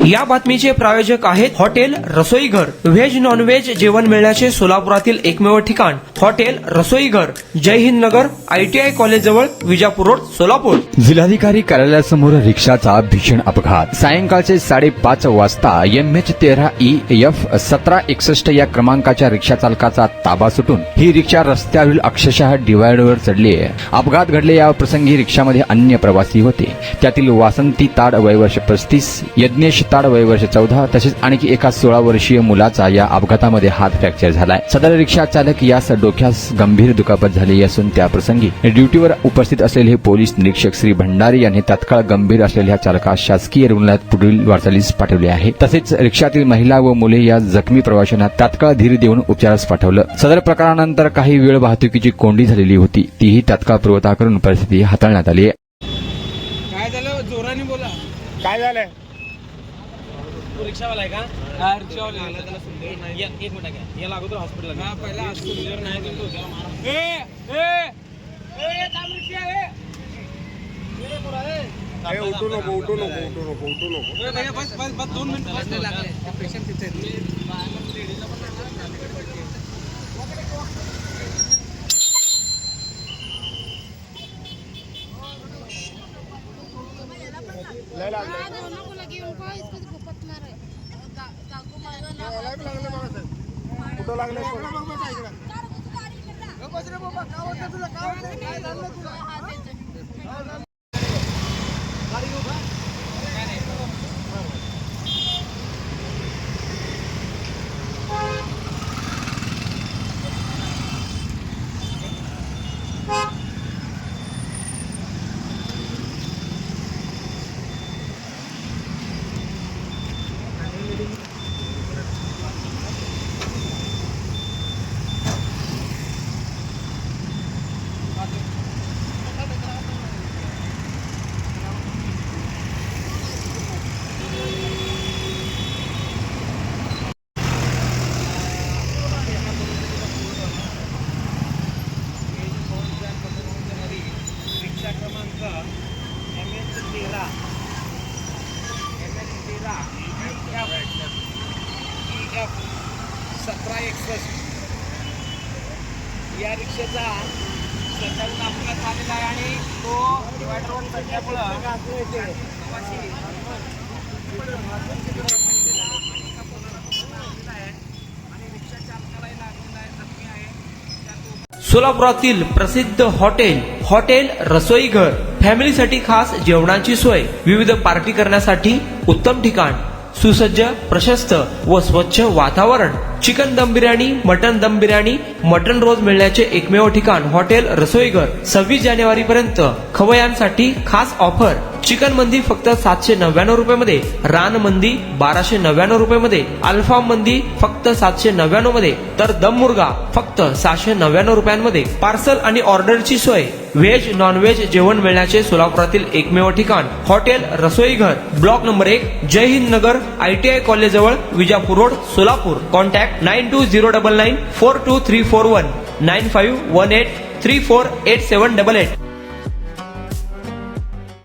या बातमीचे प्रायोजक आहेत हॉटेल रसोईघर. व्हेज नॉन व्हेज जेवण मिळण्याचे सोलापुरातील एकमेव ठिकाण हॉटेल रसोईघर. जय हिंद नगर, ITI कॉलेज जवळ, विजापूर रोड, सोलापूर. जिल्हाधिकारी कार्यालयासमोर रिक्षाचा भीषण अपघात. सायंकाळचे 5:30 वाजता MH13EF 1761 या क्रमांकाच्या रिक्षा चालकाचा ताबा सुटून ही रिक्षा रस्त्यावरील अक्षरशः डिवायडरवर चढली आहे. अपघात घडले या प्रसंगी रिक्षामध्ये अन्य प्रवासी होते. त्यातील वासंती ताड वय वर्ष 35, यज्ञेश ताड वय वर्ष 14 तसेच आणखी एका 16 वर्षीय मुलाचा या अपघातामध्ये हात फ्रॅक्चर झालाय. सदर रिक्षा चालक यास डोक्यास गंभीर दुखापत झाली असून त्या प्रसंगी ड्युटीवर उपस्थित असलेले पोलीस निरीक्षक श्री भंडारी यांनी तात्काळ गंभीर असलेल्या चालकास शासकीय रुग्णालयात पुढील वाटचालीस पाठवले आहे. तसेच रिक्षातील महिला व मुले या जखमी प्रवाशांना तात्काळ धीर देऊन उपचारास पाठवलं. सदर प्रकारानंतर काही वेळ वाहतुकीची कोंडी झालेली होती, तीही तात्काळ पूर्वता करून परिस्थिती हाताळण्यात आली आहे. काय झालं? जोराने बोला. काय झालंय? तो रिक्षावाला आहे का? हा, रिक्षावाला आहे. त्याला सुंदर नाही. एक मिनिट घ्या. याला अगोदर हॉस्पिटलला. हा, पहिला सुंदर नाही दिलं तो त्याला मारा. उठू नको उठू नको उठू नको उठू नको. बस 2 मिनिट लागले. पेशंट तिथे. लय लागले. कुठं लागले? MH13EF 1761 या रिक्षेचा सध्याहून अपघात झालेला आहे आणि तो डिवायडरवर चढल्यामुळं सोलापुरातील प्रसिद्ध हॉटेल रसोईघर. फॅमिलीसाठी खास जेवणाची सोय, विविध पार्टी करण्यासाठी उत्तम ठिकाण, सुसज्ज, प्रशस्त व स्वच्छ वातावरण. चिकन दम बिर्याणी, मटन दम बिर्याणी, मटन रोज मिळण्याचे एकमेव ठिकाण हॉटेल रसोईघर. 26 जानेवारी पर्यंत खवय्यांसाठी खास ऑफर. चिकन मंदी फक्त 799 रुपये, रान मंदी 1299 रुपये, अल्फाम मंदी फक्त 799 तर दम मुर्गा फक्त 699 रुपयांमध्ये. पार्सल आणि ऑर्डरची सोय. व्हेज नॉन व्हेज जेवण मिळण्याचे सोलापुरातील एकमेव ठिकाण हॉटेल रसोईघर. ब्लॉक नंबर 1, जय हिंद नगर, ITI कॉलेज जवळ, विजापूर रोड, सोलापूर. कॉन्टॅक्ट 9209942341 9518348788.